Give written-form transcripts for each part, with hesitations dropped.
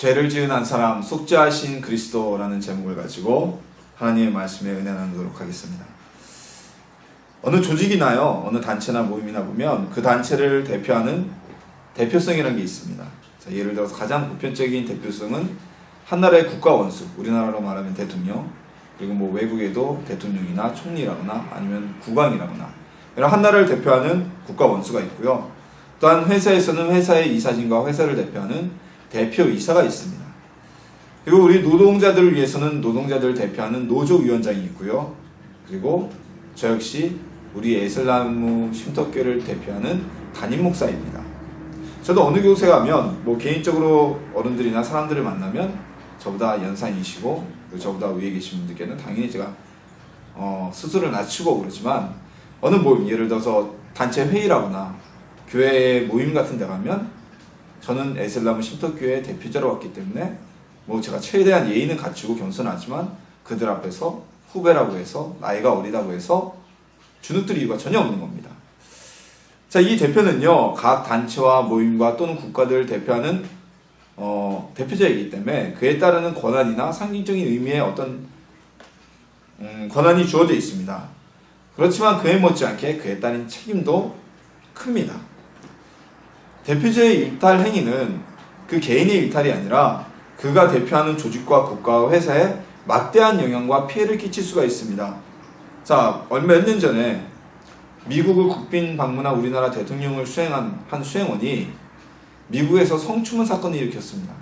죄를 지은 한 사람 속죄하신 그리스도라는 제목을 가지고 하나님의 말씀에 은혜 나누도록 하겠습니다. 어느 조직이나요, 어느 단체나 모임이나 보면 그 단체를 대표하는 대표성이라는 게 있습니다. 자, 예를 들어서 가장 보편적인 대표성은 한 나라의 국가 원수, 우리나라로 말하면 대통령, 그리고 뭐 외국에도 대통령이나 총리라거나 아니면 국왕이라거나 이런 한 나라를 대표하는 국가 원수가 있고요. 또한 회사에서는 회사의 이사진과 회사를 대표하는 대표이사가 있습니다. 그리고 우리 노동자들을 위해서는 노동자들을 대표하는 노조위원장이 있고요. 그리고 저 역시 우리 에슬라무 쉼터교회를 대표하는 담임 목사입니다. 저도 어느 교회 가면 뭐 개인적으로 어른들이나 사람들을 만나면 저보다 연상이시고 저보다 위에 계신 분들께는 당연히 제가 스스로를 낮추고 그러지만 어느 모임, 예를 들어서 단체 회의라거나 교회 모임 같은 데 가면 저는 에슬라무 쉼터교회 대표자로 왔기 때문에 뭐 제가 최대한 예의는 갖추고 겸손하지만 그들 앞에서 후배라고 해서 나이가 어리다고 해서 주눅들 이유가 전혀 없는 겁니다. 자, 이 대표는요, 각 단체와 모임과 또는 국가들을 대표하는 대표자이기 때문에 그에 따르는 권한이나 상징적인 의미의 어떤 권한이 주어져 있습니다. 그렇지만 그에 못지않게 그에 따른 책임도 큽니다. 대표자의 일탈 행위는 그 개인의 일탈이 아니라 그가 대표하는 조직과 국가와 회사에 막대한 영향과 피해를 끼칠 수가 있습니다. 자, 몇 년 전에 미국을 국빈 방문한 우리나라 대통령을 수행한 한 수행원이 미국에서 성추문 사건을 일으켰습니다.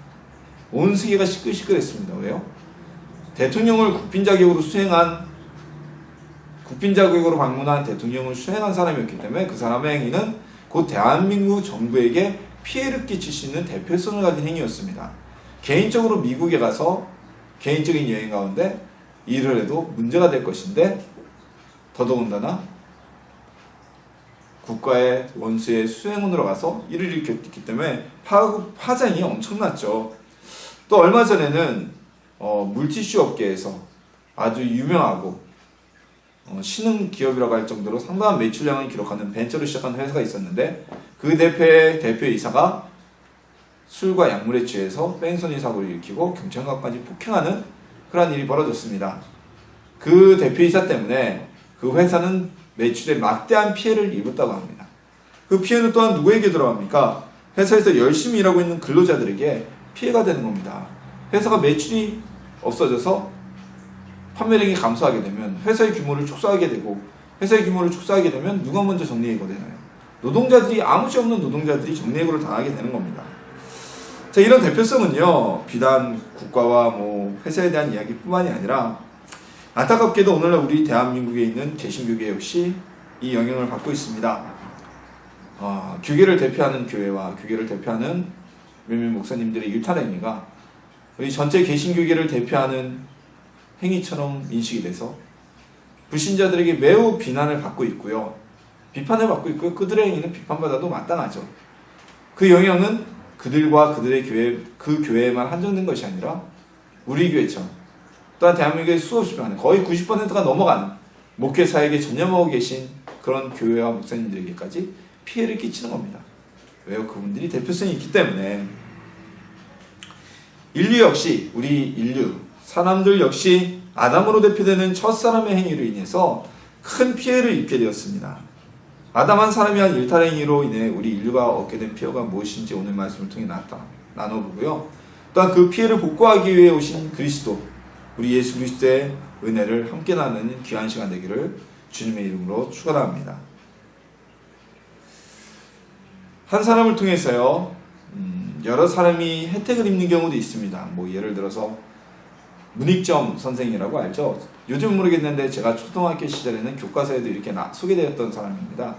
온 세계가 시끌시끌했습니다. 왜요? 대통령을 국빈 자격으로 방문한 대통령을 수행한 사람이었기 때문에 그 사람의 행위는 곧 대한민국 정부에게 피해를 끼칠 수 있는 대표성을 가진 행위였습니다. 개인적으로 미국에 가서 개인적인 여행 가운데 일을 해도 문제가 될 것인데 더더군다나 국가의 원수의 수행원으로 가서 일을 일으켰기 때문에 파장이 엄청났죠. 또 얼마 전에는 물티슈 업계에서 아주 유명하고 신흥 기업이라고 할 정도로 상당한 매출량을 기록하는 벤처를 시작한 회사가 있었는데 그 대표이사가 술과 약물에 취해서 뺑소니 사고를 일으키고 경찰관까지 폭행하는 그런 일이 벌어졌습니다. 그 대표이사 때문에 그 회사는 매출에 막대한 피해를 입었다고 합니다. 그 피해는 또한 누구에게 들어갑니까? 회사에서 열심히 일하고 있는 근로자들에게 피해가 되는 겁니다. 회사가 매출이 없어져서 판매량이 감소하게 되면 회사의 규모를 축소하게 되고 회사의 규모를 축소하게 되면 누가 먼저 정리해고가 되나요? 노동자들이 아무시 없는 노동자들이 정리해고를 당하게 되는 겁니다. 자, 이런 대표성은요, 비단 국가와 회사에 대한 이야기뿐만이 아니라 안타깝게도 오늘날 우리 대한민국에 있는 개신교계 역시 이 영향을 받고 있습니다. 교계를 대표하는 교회와 교계를 대표하는 몇몇 목사님들의 일탈 행위가 우리 전체 개신교계를 대표하는 행위처럼 인식이 돼서 불신자들에게 매우 비난을 받고 있고요. 비판을 받고 있고요. 그들의 행위는 비판받아도 마땅하죠. 그 영향은 그들과 그들의 교회, 그 교회에만 한정된 것이 아니라 우리 교회처럼 또한 대한민국의 수없이 많은 거의 90%가 넘어가는 목회 사역에 전념하고 계신 그런 교회와 목사님들에게까지 피해를 끼치는 겁니다. 왜요? 그분들이 대표성이 있기 때문에. 인류 역시, 우리 인류 사람들 역시 아담으로 대표되는 첫사람의 행위로 인해서 큰 피해를 입게 되었습니다. 아담 한 사람이 한 일탈 행위로 인해 우리 인류가 얻게 된 피해가 무엇인지 오늘 말씀을 통해 나눠보고요. 또한 그 피해를 복구하기 위해 오신 그리스도, 우리 예수 그리스도의 은혜를 함께 나누는 귀한 시간 되기를 주님의 이름으로 축원합니다. 한 사람을 통해서요, 여러 사람이 혜택을 입는 경우도 있습니다. 예를 들어서 문익점 선생이라고 알죠? 요즘 모르겠는데 제가 초등학교 시절에는 교과서에도 이렇게 소개되었던 사람입니다.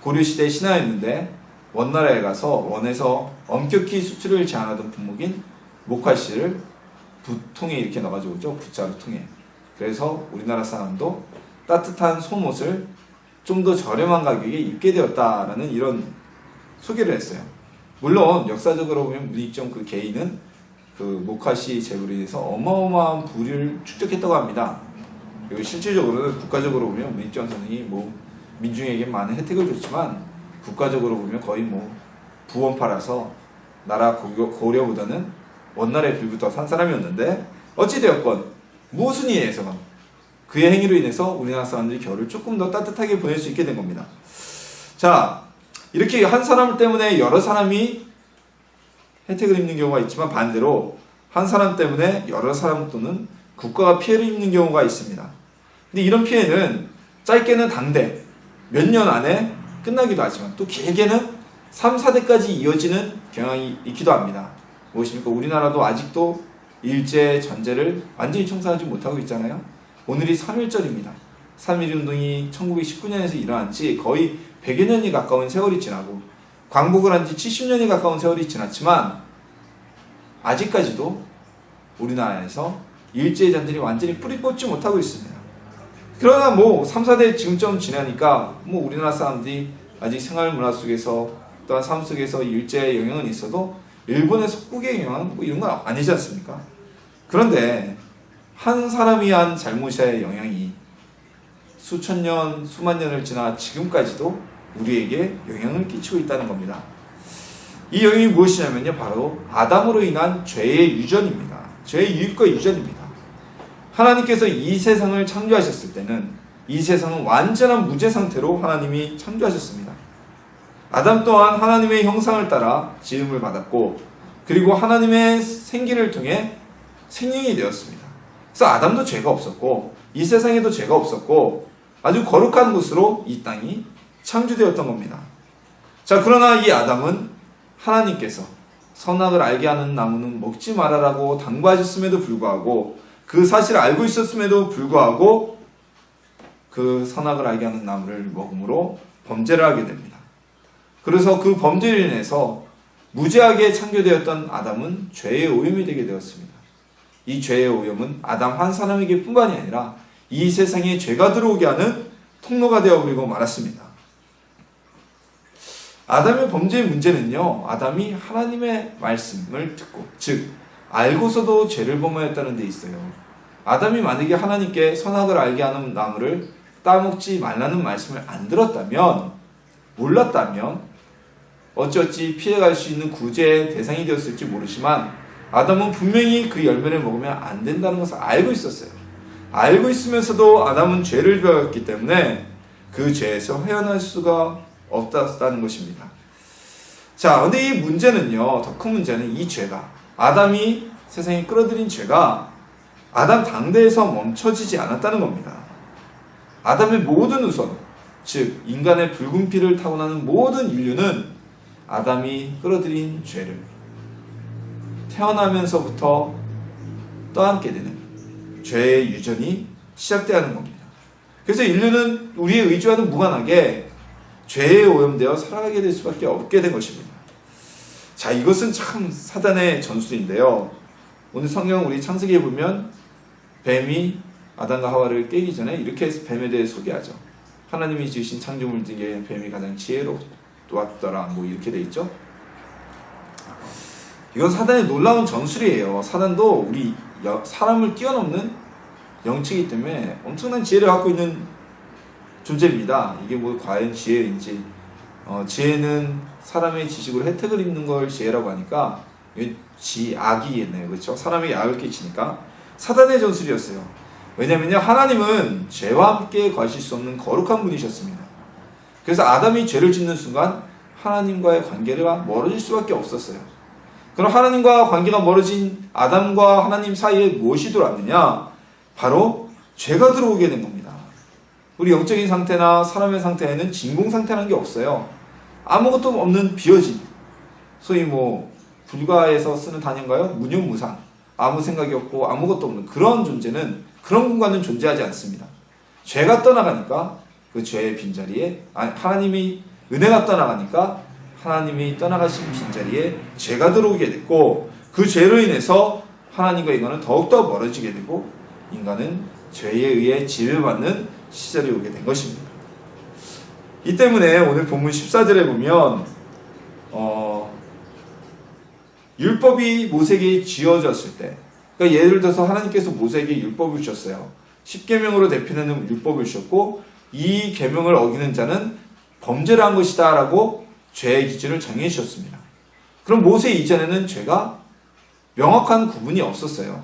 고려시대 신하였는데 원나라에 가서 원에서 엄격히 수출을 제한하던 품목인 목화씨를 부통에 이렇게 넣어가지고 오죠. 붓자루 통에. 그래서 우리나라 사람도 따뜻한 솜옷을 좀 더 저렴한 가격에 입게 되었다라는 이런 소개를 했어요. 물론 역사적으로 보면 문익점 그 개인은 그 목화씨 제불에 대해서 어마어마한 부를 축적했다고 합니다. 그리고 실질적으로는 국가적으로 보면 문익점 선생이 민중에게 많은 혜택을 줬지만 국가적으로 보면 거의 부원 팔아서 나라 고려보다는 원날에 빌부터 산 사람이었는데 어찌되었건 무슨 이유에서건 그의 행위로 인해서 우리나라 사람들이 겨울을 조금 더 따뜻하게 보낼 수 있게 된 겁니다. 자, 이렇게 한 사람 때문에 여러 사람이 혜택을 입는 경우가 있지만 반대로 한 사람 때문에 여러 사람 또는 국가가 피해를 입는 경우가 있습니다. 근데 이런 피해는 짧게는 당대 몇 년 안에 끝나기도 하지만 또 길게는 3, 4대까지 이어지는 경향이 있기도 합니다. 무엇입니까? 우리나라도 아직도 일제 전제를 완전히 청산하지 못하고 있잖아요. 오늘이 3.1절입니다. 3.1운동이 1919년에서 일어난 지 거의 100여 년이 가까운 세월이 지나고 광복을 한 지 70년이 가까운 세월이 지났지만 아직까지도 우리나라에서 일제의 잔들이 완전히 뿌리 뽑지 못하고 있습니다. 그러나 3, 4대 지금쯤 지나니까 우리나라 사람들이 아직 생활 문화 속에서 또한 삶 속에서 일제의 영향은 있어도 일본의 속국의 영향 이런 건 아니지 않습니까? 그런데 한 사람이 한 잘못의 영향이 수천 년, 수만 년을 지나 지금까지도 우리에게 영향을 끼치고 있다는 겁니다. 이 영향이 무엇이냐면요, 바로 아담으로 인한 죄의 유전입니다. 죄의 유입과 유전입니다. 하나님께서 이 세상을 창조하셨을 때는 이 세상은 완전한 무죄 상태로 하나님이 창조하셨습니다. 아담 또한 하나님의 형상을 따라 지음을 받았고 그리고 하나님의 생기를 통해 생명이 되었습니다. 그래서 아담도 죄가 없었고 이 세상에도 죄가 없었고 아주 거룩한 곳으로 이 땅이 창조되었던 겁니다. 자, 그러나 이 아담은 하나님께서 선악을 알게 하는 나무는 먹지 말아라고 당부하셨음에도 불구하고 그 사실을 알고 있었음에도 불구하고 그 선악을 알게 하는 나무를 먹음으로 범죄를 하게 됩니다. 그래서 그 범죄로 인해서 무죄하게 창조되었던 아담은 죄의 오염이 되게 되었습니다. 이 죄의 오염은 아담 한 사람에게 뿐만이 아니라 이 세상에 죄가 들어오게 하는 통로가 되어버리고 말았습니다. 아담의 범죄의 문제는요, 아담이 하나님의 말씀을 듣고, 즉 알고서도 죄를 범하였다는 데 있어요. 아담이 만약에 하나님께 선악을 알게 하는 나무를 따먹지 말라는 말씀을 안 들었다면, 몰랐다면 어찌어찌 피해갈 수 있는 구제의 대상이 되었을지 모르지만 아담은 분명히 그 열매를 먹으면 안 된다는 것을 알고 있었어요. 알고 있으면서도 아담은 죄를 배웠기 때문에 그 죄에서 헤어날 수가 없다는 것입니다. 자, 근데 이 문제는요, 더 큰 문제는 이 죄가, 아담이 세상에 끌어들인 죄가 아담 당대에서 멈춰지지 않았다는 겁니다. 아담의 모든 후손, 즉 인간의 붉은 피를 타고나는 모든 인류는 아담이 끌어들인 죄를 태어나면서부터 떠안게 되는 죄의 유전이 시작돼야 하는 겁니다. 그래서 인류는 우리의 의지와는 무관하게 죄에 오염되어 살아가게 될 수밖에 없게 된 것입니다. 자, 이것은 참 사단의 전술인데요. 오늘 성경 우리 창세기에 보면 뱀이 아담과 하와를 깨기 전에 이렇게 뱀에 대해 소개하죠. 하나님이 지으신 창조물 중에 뱀이 가장 지혜롭더라, 이렇게 돼 있죠. 이건 사단의 놀라운 전술이에요. 사단도 우리 사람을 뛰어넘는 영치이기 때문에 엄청난 지혜를 갖고 있는 존재입니다. 이게 과연 지혜인지, 지혜는 사람의 지식으로 혜택을 입는 걸 지혜라고 하니까 악이겠네요. 그렇죠? 사람에게 악을 끼치니까 사단의 전술이었어요. 왜냐면요, 하나님은 죄와 함께 거하실 수 없는 거룩한 분이셨습니다. 그래서 아담이 죄를 짓는 순간 하나님과의 관계가 멀어질 수밖에 없었어요. 그럼 하나님과 관계가 멀어진 아담과 하나님 사이에 무엇이 들어왔느냐? 바로 죄가 들어오게 된 겁니다. 우리 영적인 상태나 사람의 상태에는 진공 상태라는 게 없어요. 아무것도 없는 비어진, 소위 불가에서 쓰는 단어인가요? 무념무상, 아무 생각이 없고 아무것도 없는 그런 존재는, 그런 공간은 존재하지 않습니다. 죄가 떠나가니까 그 죄의 빈자리에, 하나님이 은혜가 떠나가니까 하나님이 떠나가신 빈자리에 죄가 들어오게 됐고, 그 죄로 인해서 하나님과 인간은 더욱더 멀어지게 되고 인간은 죄에 의해 지배를 받는 시절이 오게 된 것입니다. 이 때문에 오늘 본문 14절에 보면 율법이 모세에게 지어졌을 때, 그러니까 예를 들어서 하나님께서 모세에게 율법을 주셨어요. 10계명으로 대표되는 율법을 주셨고, 이 계명을 어기는 자는 범죄를 한 것이다 라고 죄의 기준을 정해 주셨습니다. 그럼 모세 이전에는 죄가 명확한 구분이 없었어요.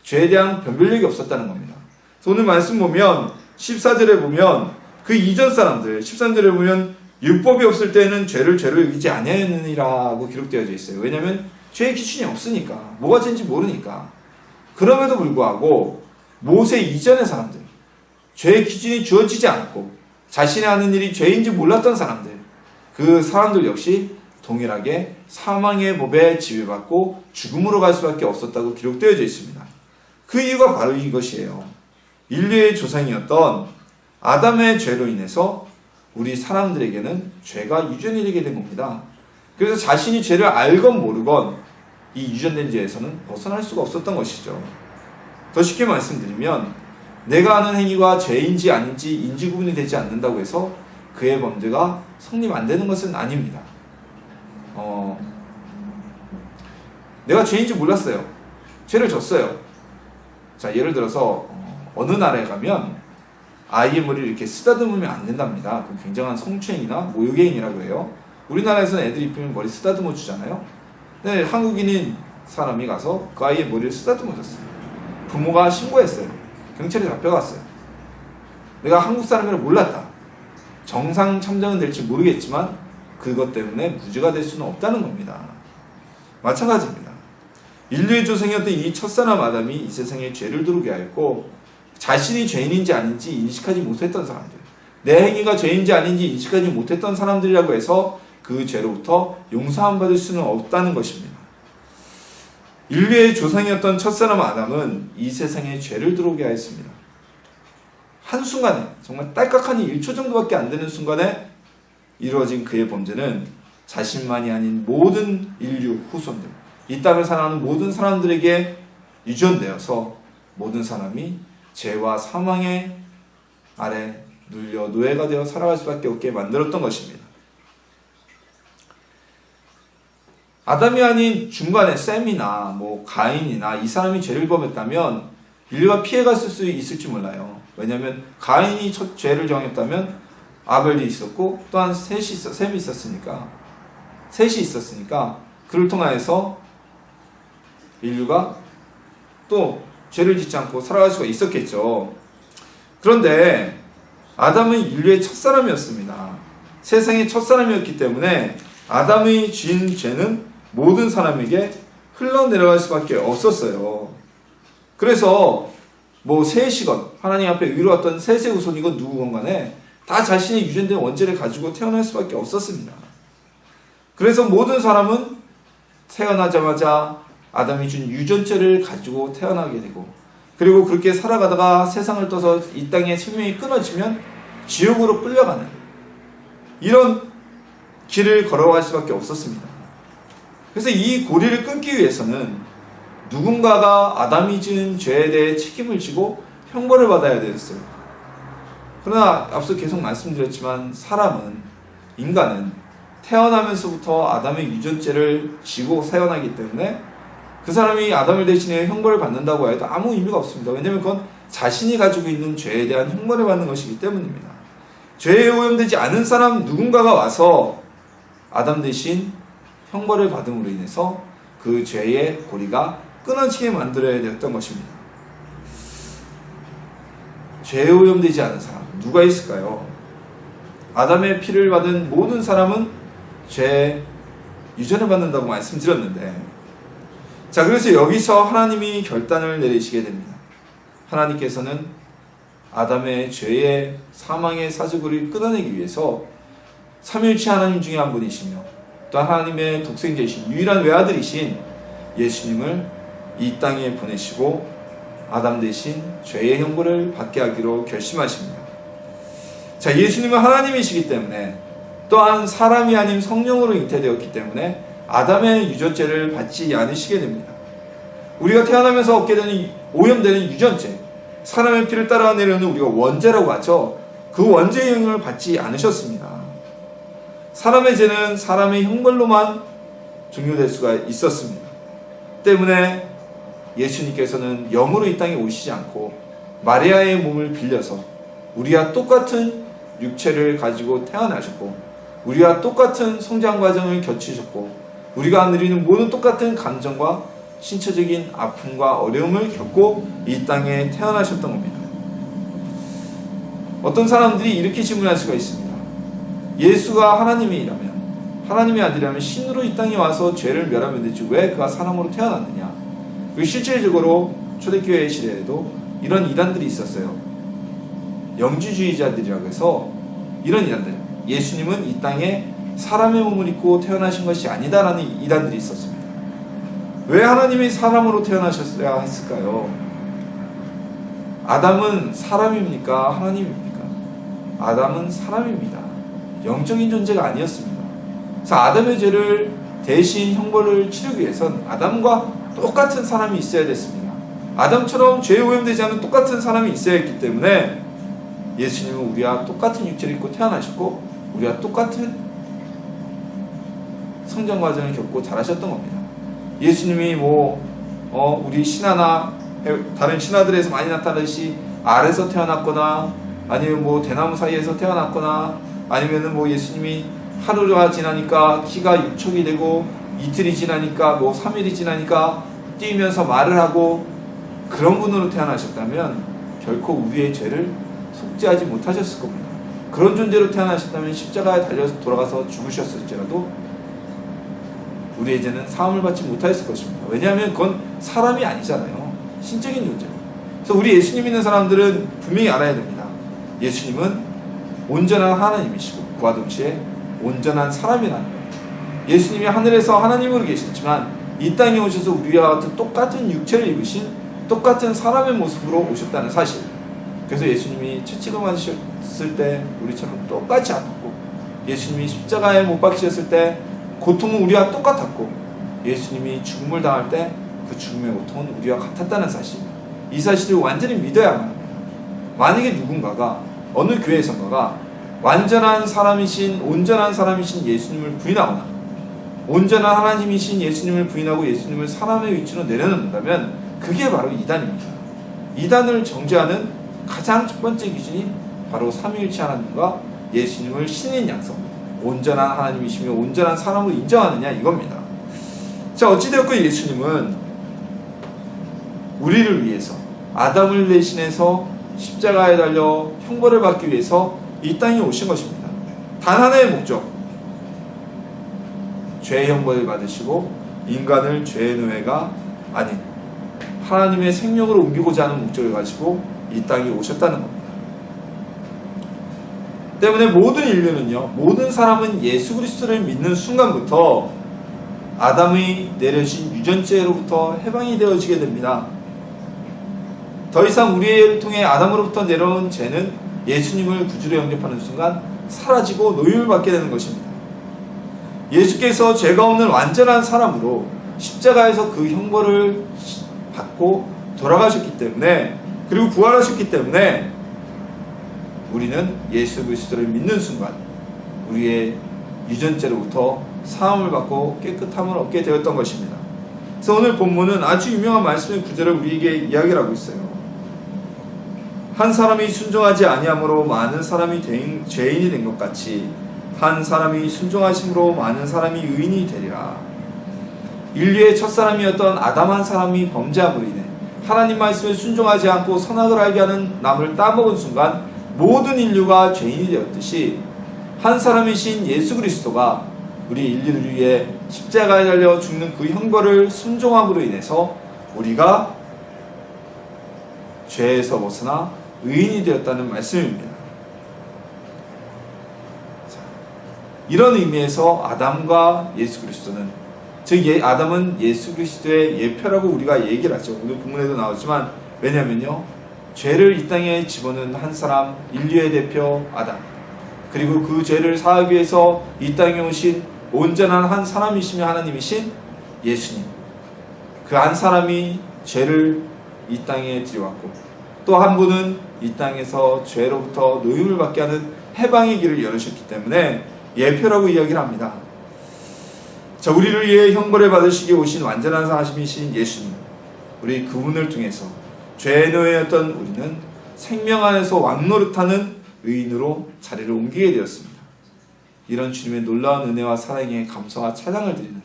죄에 대한 변별력이 없었다는 겁니다. 그래서 오늘 말씀 보면 14절에 보면 그 이전 사람들, 13절에 보면 율법이 없을 때는 죄를 죄로 여기지 아니하였느니라고 기록되어 있어요. 왜냐하면 죄의 기준이 없으니까, 뭐가 죄인지 모르니까. 그럼에도 불구하고 모세 이전의 사람들, 죄의 기준이 주어지지 않고 자신이 하는 일이 죄인지 몰랐던 사람들, 그 사람들 역시 동일하게 사망의 법에 지배받고 죽음으로 갈 수밖에 없었다고 기록되어 있습니다. 그 이유가 바로 이것이에요. 인류의 조상이었던 아담의 죄로 인해서 우리 사람들에게는 죄가 유전이 되게 된 겁니다. 그래서 자신이 죄를 알건 모르건 이 유전된 죄에서는 벗어날 수가 없었던 것이죠. 더 쉽게 말씀드리면 내가 하는 행위가 죄인지 아닌지 인지 구분이 되지 않는다고 해서 그의 범죄가 성립 안 되는 것은 아닙니다. 내가 죄인지 몰랐어요. 죄를 졌어요. 자, 예를 들어서 어느 나라에 가면 아이의 머리를 이렇게 쓰다듬으면 안 된답니다. 그럼 굉장한 성추행이나 모욕의 행위라고 해요. 우리나라에서는 애들이 이쁘면 머리 쓰다듬어 주잖아요. 근데 한국인인 사람이 가서 그 아이의 머리를 쓰다듬어 줬어요. 부모가 신고했어요. 경찰에 잡혀갔어요. 내가 한국 사람이라 몰랐다. 정상 참정은 될지 모르겠지만 그것 때문에 무죄가 될 수는 없다는 겁니다. 마찬가지입니다. 인류의 조상이었던 이 첫사람 아담이 이 세상에 죄를 들어오게 하였고 자신이 죄인인지 아닌지 인식하지 못했던 사람들, 내 행위가 죄인지 아닌지 인식하지 못했던 사람들이라고 해서 그 죄로부터 용서함 받을 수는 없다는 것입니다. 인류의 조상이었던 첫사람 아담은 이 세상에 죄를 들어오게 하였습니다. 한순간에, 정말 딸깍하니 1초 정도밖에 안 되는 순간에 이루어진 그의 범죄는 자신만이 아닌 모든 인류 후손들, 이 땅을 살아가는 모든 사람들에게 유전되어서 모든 사람이 죄와 사망의 아래 눌려 노예가 되어 살아갈 수밖에 없게 만들었던 것입니다. 아담이 아닌 중간에 셈이나 가인이나 이 사람이 죄를 범했다면 인류가 피해갔을 수 있을지 몰라요. 왜냐하면 가인이 첫 죄를 정했다면 아벨이 있었고 또한 셈이 있었으니까 그를 통하여서 인류가 또 죄를 짓지 않고 살아갈 수가 있었겠죠. 그런데 아담은 인류의 첫사람이었습니다. 세상의 첫사람이었기 때문에 아담의 지은 죄는 모든 사람에게 흘러내려갈 수밖에 없었어요. 그래서 셋이건 하나님 앞에 의로웠던 셋의 후손이건 누구건 간에 다 자신의 유전된 원죄를 가지고 태어날 수밖에 없었습니다. 그래서 모든 사람은 태어나자마자 아담이 준 유전죄를 가지고 태어나게 되고, 그리고 그렇게 살아가다가 세상을 떠서 이 땅에 생명이 끊어지면 지옥으로 끌려가는 이런 길을 걸어갈 수밖에 없었습니다. 그래서 이 고리를 끊기 위해서는 누군가가 아담이 지은 죄에 대해 책임을 지고 형벌을 받아야 되었어요. 그러나 앞서 계속 말씀드렸지만 인간은 태어나면서부터 아담의 유전죄를 지고 태어나기 때문에 그 사람이 아담을 대신해 형벌을 받는다고 해도 아무 의미가 없습니다. 왜냐하면 그건 자신이 가지고 있는 죄에 대한 형벌을 받는 것이기 때문입니다. 죄에 오염되지 않은 사람 누군가가 와서 아담 대신 형벌을 받음으로 인해서 그 죄의 고리가 끊어지게 만들어야 되었던 것입니다. 죄에 오염되지 않은 사람 누가 있을까요? 아담의 피를 받은 모든 사람은 죄 유전을 받는다고 말씀드렸는데, 자, 그래서 여기서 하나님이 결단을 내리시게 됩니다. 하나님께서는 아담의 죄의 사망의 사슬고리를 끊어내기 위해서 삼위일체 하나님 중에 한 분이시며 또 하나님의 독생자이신 유일한 외아들이신 예수님을 이 땅에 보내시고 아담 대신 죄의 형벌을 받게 하기로 결심하십니다. 자, 예수님은 하나님이시기 때문에 또한 사람이 아닌 성령으로 잉태되었기 때문에 아담의 유전죄를 받지 않으시게 됩니다. 우리가 태어나면서 얻게 되는 오염되는 유전죄, 사람의 피를 따라 내려오는 우리가 원죄라고 하죠. 그 원죄의 영향을 받지 않으셨습니다. 사람의 죄는 사람의 형벌로만 종료될 수가 있었습니다. 때문에 예수님께서는 영으로 이 땅에 오시지 않고 마리아의 몸을 빌려서 우리와 똑같은 육체를 가지고 태어나셨고 우리와 똑같은 성장 과정을 거치셨고 우리가 누리는 모든 똑같은 감정과 신체적인 아픔과 어려움을 겪고 이 땅에 태어나셨던 겁니다. 어떤 사람들이 이렇게 질문할 수가 있습니다. 예수가 하나님이라면, 하나님의 아들이라면 신으로 이 땅에 와서 죄를 멸하면 되지 왜 그가 사람으로 태어났느냐. 그리고 실질적으로 초대교회 시대에도 이런 이단들이 있었어요. 영주주의자들이라고 해서 이런 이단들, 예수님은 이 땅에 사람의 몸을 입고 태어나신 것이 아니다라는 이단들이 있었습니다. 왜 하나님이 사람으로 태어나셨어야 했을까요? 아담은 사람입니까? 하나님입니까? 아담은 사람입니다. 영적인 존재가 아니었습니다. 그래서 아담의 죄를 대신 형벌을 치르기 위해선 아담과 똑같은 사람이 있어야 됐습니다. 아담처럼 죄에 오염되지 않은 똑같은 사람이 있어야 했기 때문에 예수님은 우리와 똑같은 육체를 입고 태어나셨고 우리와 똑같은 성장 과정을 겪고 자라셨던 겁니다. 예수님이 우리 신하나 다른 신하들에서 많이 나타나듯이 알에서 태어났거나 아니면 대나무 사이에서 태어났거나 아니면은 예수님이 하루가 지나니까 키가 6척이 되고 이틀이 지나니까 3일이 지나니까 뛰면서 말을 하고 그런 분으로 태어나셨다면 결코 우리의 죄를 속죄하지 못하셨을 겁니다. 그런 존재로 태어나셨다면 십자가에 달려서 돌아가서 죽으셨을지라도 우리의 죄는 사함을 받지 못하였을 것입니다. 왜냐하면 그건 사람이 아니잖아요. 신적인 존재고. 그래서 우리 예수님 믿는 사람들은 분명히 알아야 됩니다. 예수님은 온전한 하나님이시고 그와 동시에 온전한 사람이라는 거예요. 예수님이 하늘에서 하나님으로 계셨지만 이 땅에 오셔서 우리와 같은 똑같은 육체를 입으신 똑같은 사람의 모습으로 오셨다는 사실. 그래서 예수님이 채찍을 맞으셨을 때 우리처럼 똑같이 아팠고 예수님이 십자가에 못 박히셨을 때 고통은 우리와 똑같았고 예수님이 죽음을 당할 때 그 죽음의 고통은 우리와 같았다는 사실. 이 사실을 완전히 믿어야만 합니다. 만약에 누군가가 어느 교회에선가가 온전한 사람이신 예수님을 부인하거나 온전한 하나님이신 예수님을 부인하고 예수님을 사람의 위치로 내려놓는다면 그게 바로 이단입니다. 이단을 정죄하는 가장 첫 번째 기준이 바로 삼위일체 하나님과 예수님을 신인 양성, 온전한 하나님이시며 온전한 사람으로 인정하느냐 이겁니다. 자, 어찌되었건 예수님은 우리를 위해서 아담을 대신해서 십자가에 달려 형벌을 받기 위해서 이 땅에 오신 것입니다. 단 하나의 목적, 죄의 형벌을 받으시고 인간을 죄의 노예가 아닌 하나님의 생명으로 옮기고자 하는 목적을 가지고 이 땅에 오셨다는 겁니다. 때문에 모든 인류는요, 모든 사람은 예수 그리스도를 믿는 순간부터 아담이 내려진 유전죄로부터 해방이 되어지게 됩니다. 더 이상 우리를 통해 아담으로부터 내려온 죄는 예수님을 구주로 영접하는 순간 사라지고 노임을 받게 되는 것입니다. 예수께서 죄가 없는 완전한 사람으로 십자가에서 그 형벌을 받고 돌아가셨기 때문에, 그리고 부활하셨기 때문에 우리는 예수 그리스도를 믿는 순간 우리의 유전죄로부터 사함을 받고 깨끗함을 얻게 되었던 것입니다. 그래서 오늘 본문은 아주 유명한 말씀의 구절을 우리에게 이야기를 하고 있어요. 한 사람이 순종하지 아니함으로 많은 사람이 죄인이 된 것 같이 한 사람이 순종하심으로 많은 사람이 의인이 되리라. 인류의 첫사람이었던 아담 한 사람이 범죄함으로 인해 하나님 말씀에 순종하지 않고 선악을 알게 하는 남을 따먹은 순간 모든 인류가 죄인이 되었듯이 한 사람이신 예수 그리스도가 우리 인류를 위해 십자가에 달려 죽는 그 형벌을 순종함으로 인해서 우리가 죄에서 벗어나 의인이 되었다는 말씀입니다. 이런 의미에서 아담과 예수 그리스도는, 즉 아담은 예수 그리스도의 예표라고 우리가 얘기를 하죠. 오늘 본문에도 나오지만, 왜냐면요, 죄를 이 땅에 집어넣은 한 사람, 인류의 대표 아담, 그리고 그 죄를 사하기 위해서 이 땅에 오신 온전한 한 사람이시며 하나님이신 예수님, 그 한 사람이 죄를 이 땅에 들여왔고 또 한 분은 이 땅에서 죄로부터 노임을 받게 하는 해방의 길을 열으셨기 때문에 예표라고 이야기를 합니다. 자, 우리를 위해 형벌을 받으시기 오신 완전한 사심이신 예수님, 우리 그분을 통해서 죄의 노예였던 우리는 생명 안에서 왕노릇하는 의인으로 자리를 옮기게 되었습니다. 이런 주님의 놀라운 은혜와 사랑에 감사와 찬양을 드리는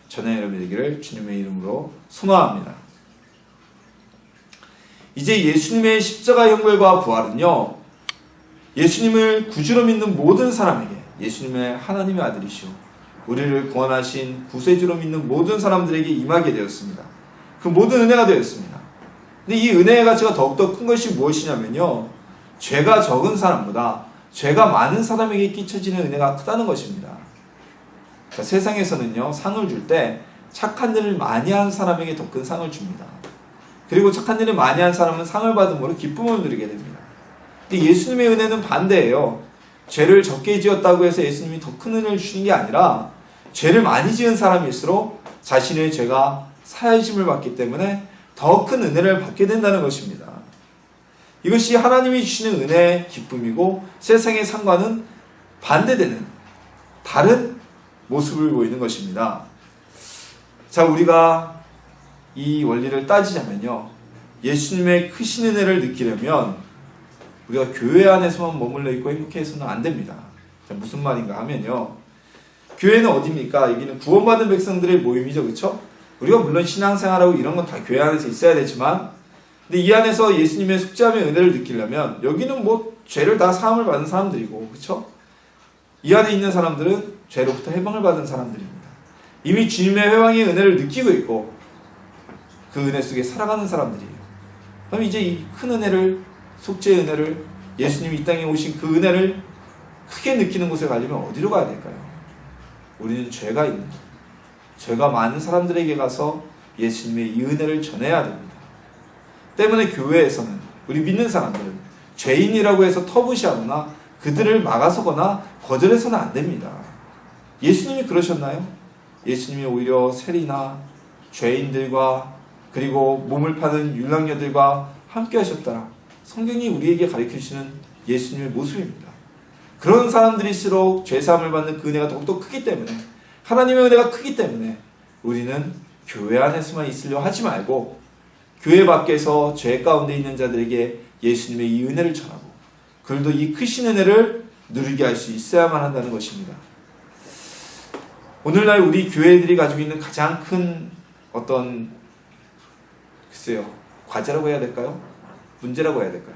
저녁 여러분이 되기를 주님의 이름으로 소망합니다. 이제 예수님의 십자가 형벌과 부활은요, 예수님을 구주로 믿는 모든 사람에게, 예수님의 하나님의 아들이시오 우리를 구원하신 구세주로 믿는 모든 사람들에게 임하게 되었습니다. 그 모든 은혜가 되었습니다. 근데 이 은혜의 가치가 더욱더 큰 것이 무엇이냐면요, 죄가 적은 사람보다 죄가 많은 사람에게 끼쳐지는 은혜가 크다는 것입니다. 그러니까 세상에서는요, 상을 줄 때 착한 일을 많이 한 사람에게 더 큰 상을 줍니다. 그리고 착한 일을 많이 한 사람은 상을 받음으로 기쁨을 누리게 됩니다. 근데 예수님의 은혜는 반대예요. 죄를 적게 지었다고 해서 예수님이 더 큰 은혜를 주신 게 아니라, 죄를 많이 지은 사람일수록 자신의 죄가 사하심을 받기 때문에 더 큰 은혜를 받게 된다는 것입니다. 이것이 하나님이 주시는 은혜의 기쁨이고, 세상의 상과는 반대되는 다른 모습을 보이는 것입니다. 자, 우리가 이 원리를 따지자면요, 예수님의 크신 은혜를 느끼려면 우리가 교회 안에서만 머물러 있고 행복해서는 안 됩니다. 자, 무슨 말인가 하면요, 교회는 어디입니까? 여기는 구원받은 백성들의 모임이죠, 그렇죠? 우리가 물론 신앙생활하고 이런 건 다 교회 안에서 있어야 되지만, 근데 이 안에서 예수님의 속죄함의 은혜를 느끼려면 여기는 뭐 죄를 다 사함을 받은 사람들이고, 그렇죠? 이 안에 있는 사람들은 죄로부터 해방을 받은 사람들입니다. 이미 주님의 회방의 은혜를 느끼고 있고 그 은혜 속에 살아가는 사람들이에요. 그럼 이제 이 큰 은혜를, 속죄의 은혜를, 예수님이 이 땅에 오신 그 은혜를 크게 느끼는 곳에 가려면 어디로 가야 될까요? 우리는 죄가 있는, 죄가 많은 사람들에게 가서 예수님의 이 은혜를 전해야 됩니다. 때문에 교회에서는, 우리 믿는 사람들은 죄인이라고 해서 터부시하거나 그들을 막아서거나 거절해서는 안 됩니다. 예수님이 그러셨나요? 예수님이 오히려 세리나 죄인들과 그리고 몸을 파는 율랑녀들과 함께 하셨다. 성경이 우리에게 가르쳐주시는 예수님의 모습입니다. 그런 사람들일수록 죄사함을 받는 그 은혜가 더욱더 크기 때문에, 하나님의 은혜가 크기 때문에 우리는 교회 안에서만 있으려 하지 말고 교회 밖에서 죄 가운데 있는 자들에게 예수님의 이 은혜를 전하고 그들도 이 크신 은혜를 누리게 할 수 있어야만 한다는 것입니다. 오늘날 우리 교회들이 가지고 있는 가장 큰 어떤, 글쎄요, 과제라고 해야 될까요? 문제라고 해야 될까요?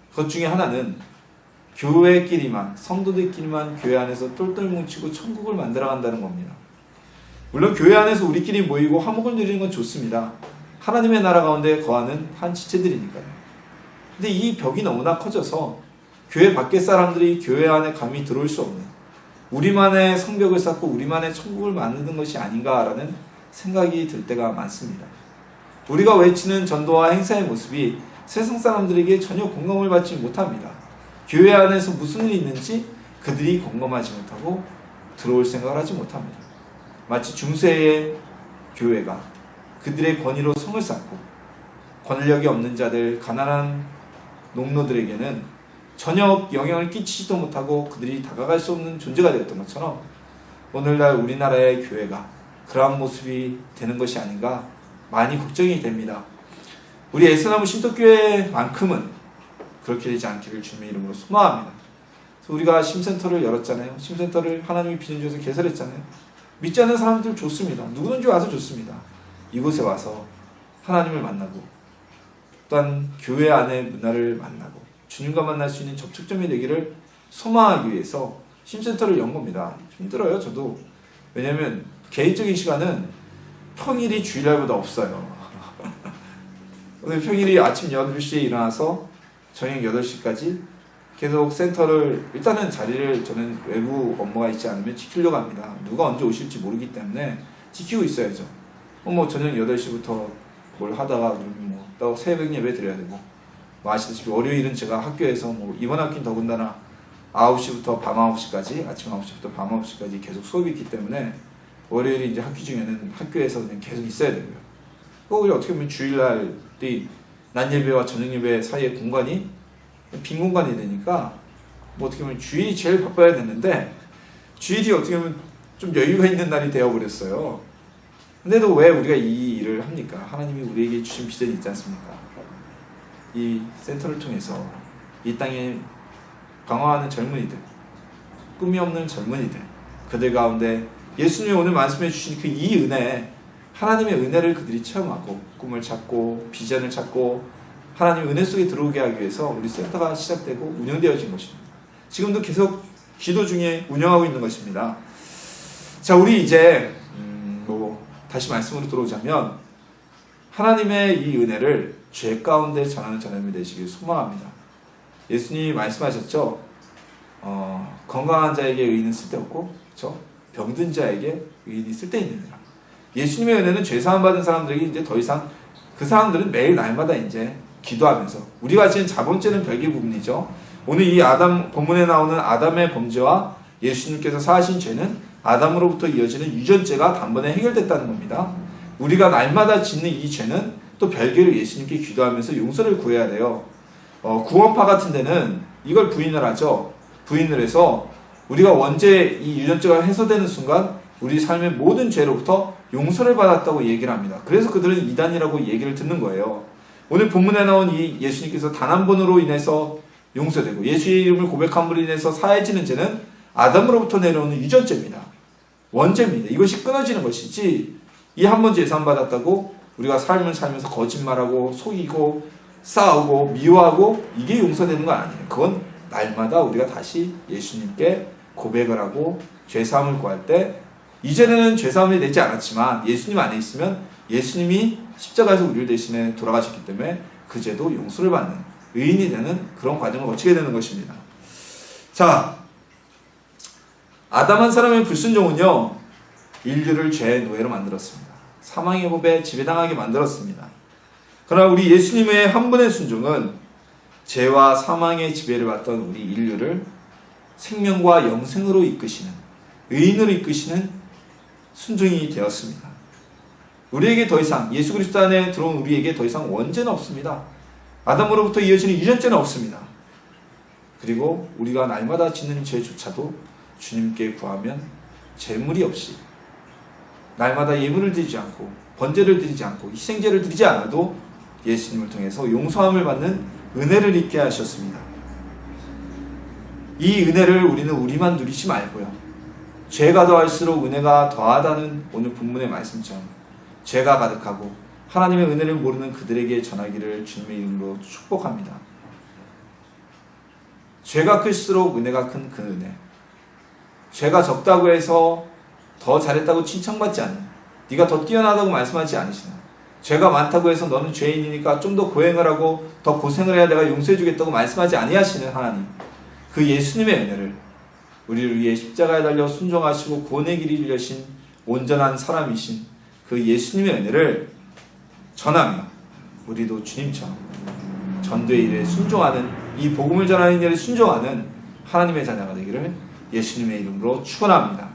그것 중에 하나는 교회끼리만, 성도들끼리만 교회 안에서 똘똘 뭉치고 천국을 만들어간다는 겁니다. 물론 교회 안에서 우리끼리 모이고 화목을 누리는 건 좋습니다. 하나님의 나라 가운데 거하는 한 지체들이니까요. 근데 이 벽이 너무나 커져서 교회 밖의 사람들이 교회 안에 감히 들어올 수 없는, 우리만의 성벽을 쌓고 우리만의 천국을 만드는 것이 아닌가라는 생각이 들 때가 많습니다. 우리가 외치는 전도와 행사의 모습이 세상 사람들에게 전혀 공감을 받지 못합니다. 교회 안에서 무슨 일이 있는지 그들이 공감하지 못하고 들어올 생각을 하지 못합니다. 마치 중세의 교회가 그들의 권위로 성을 쌓고 권력이 없는 자들, 가난한 농노들에게는 전혀 영향을 끼치지도 못하고 그들이 다가갈 수 없는 존재가 되었던 것처럼 오늘날 우리나라의 교회가 그러한 모습이 되는 것이 아닌가 많이 걱정이 됩니다. 우리 에스나무 신덕교회만큼은 그렇게 되지 않기를 주님의 이름으로 소망합니다. 그래서 우리가 심센터를 열었잖아요. 심센터를 하나님이 비전 주셔서 개설했잖아요. 믿지 않는 사람들 좋습니다. 누구든지 와서 좋습니다. 이곳에 와서 하나님을 만나고 또한 교회 안의 문화를 만나고 주님과 만날 수 있는 접촉점이 되기를 소망하기 위해서 심센터를 연 겁니다. 힘들어요, 저도. 왜냐하면 개인적인 시간은 평일이 주일날보다 없어요. 오늘 평일이 아침 8시에 일어나서 저녁 8시까지 계속 센터를, 일단은 자리를 저는 외부 업무가 있지 않으면 지키려고 합니다. 누가 언제 오실지 모르기 때문에 지키고 있어야죠. 뭐 저녁 8시부터 뭘 하다가 그러면 또 새벽 예배 드려야 되고, 뭐 아시다시피 월요일은 제가 학교에서 이번 학기는 더군다나 9시부터 밤 9시까지, 아침 9시부터 밤 9시까지 계속 수업이 있기 때문에 월요일이 이제 학기 중에는 학교에서 그냥 계속 있어야 되고요. 우리 어떻게 보면 주일날이 낮 예배와 저녁 예배 사이의 공간이 빈 공간이 되니까 어떻게 보면 주일이 제일 바빠야 되는데 주일이 어떻게 보면 좀 여유가 있는 날이 되어버렸어요. 근데도 왜 우리가 이 일을 합니까? 하나님이 우리에게 주신 비전이 있지 않습니까? 이 센터를 통해서 이 땅에 방황하는 젊은이들, 꿈이 없는 젊은이들, 그들 가운데 예수님이 오늘 말씀해 주신 그 이 은혜, 하나님의 은혜를 그들이 체험하고 꿈을 찾고 비전을 찾고 하나님의 은혜 속에 들어오게 하기 위해서 우리 센터가 시작되고 운영되어진 것입니다. 지금도 계속 기도 중에 운영하고 있는 것입니다. 자, 우리 이제 다시 말씀으로 들어오자면 하나님의 이 은혜를 죄 가운데 전하는 자녀님이 되시길 소망합니다. 예수님이 말씀하셨죠. 건강한 자에게 의인은 쓸데없고, 그렇죠? 병든 자에게 의인이 쓸데있느니라. 예수님의 은혜는 죄사함 받은 사람들에게 이제 더 이상 그 사람들은 매일 날마다 이제 기도하면서 우리가 지은 자범죄는 별개 부분이죠. 오늘 이 본문에 나오는 아담의 범죄와 예수님께서 사하신 죄는 아담으로부터 이어지는 유전죄가 단번에 해결됐다는 겁니다. 우리가 날마다 짓는 이 죄는 또 별개로 예수님께 기도하면서 용서를 구해야 돼요. 구원파 같은 데는 이걸 부인을 하죠. 부인을 해서 우리가 원죄 이 유전죄가 해소되는 순간 우리 삶의 모든 죄로부터 용서를 받았다고 얘기를 합니다. 그래서 그들은 이단이라고 얘기를 듣는 거예요. 오늘 본문에 나온 이 예수님께서 단 한 번으로 인해서 용서되고 예수의 이름을 고백함으로 인해서 사해지는 죄는 아담으로부터 내려오는 유전죄입니다. 원죄입니다. 이것이 끊어지는 것이지 이 한 번 죄사함 받았다고 우리가 삶을 살면서 거짓말하고 속이고 싸우고 미워하고 이게 용서되는 건 아니에요. 그건 날마다 우리가 다시 예수님께 고백을 하고 죄사함을 구할 때 이전에는 죄사함이 되지 않았지만 예수님 안에 있으면 예수님이 십자가에서 우리를 대신해 돌아가셨기 때문에 그 죄도 용서를 받는 의인이 되는 그런 과정을 거치게 되는 것입니다. 자, 아담 한 사람의 불순종은요 인류를 죄의 노예로 만들었습니다. 사망의 법에 지배당하게 만들었습니다. 그러나 우리 예수님의 한 분의 순종은 죄와 사망의 지배를 받던 우리 인류를 생명과 영생으로 이끄시는 의인으로 이끄시는 순종이 되었습니다. 우리에게 더 이상 예수 그리스도 안에 들어온 우리에게 더 이상 원죄는 없습니다. 아담으로부터 이어지는 유전죄는 없습니다. 그리고 우리가 날마다 짓는 죄조차도 주님께 구하면 재물이 없이 날마다 예물을 드리지 않고 번제를 드리지 않고 희생제를 드리지 않아도 예수님을 통해서 용서함을 받는 은혜를 입게 하셨습니다. 이 은혜를 우리는 우리만 누리지 말고요. 죄가 더할수록 은혜가 더하다는 오늘 본문의 말씀처럼 죄가 가득하고 하나님의 은혜를 모르는 그들에게 전하기를 주님의 이름으로 축복합니다. 죄가 클수록 은혜가 큰 그 은혜. 죄가 적다고 해서 더 잘했다고 칭찬받지 않는, 네가 더 뛰어나다고 말씀하지 않으시나, 죄가 많다고 해서 너는 죄인이니까 좀 더 고행을 하고 더 고생을 해야 내가 용서해 주겠다고 말씀하지 아니하시는 하나님, 그 예수님의 은혜를 우리를 위해 십자가에 달려 순종하시고 구원의 길을 여신 온전한 사람이신 그 예수님의 은혜를 전하며 우리도 주님처럼 전도의 일에 순종하는, 이 복음을 전하는 일에 순종하는 하나님의 자녀가 되기를 예수님의 이름으로 축원합니다.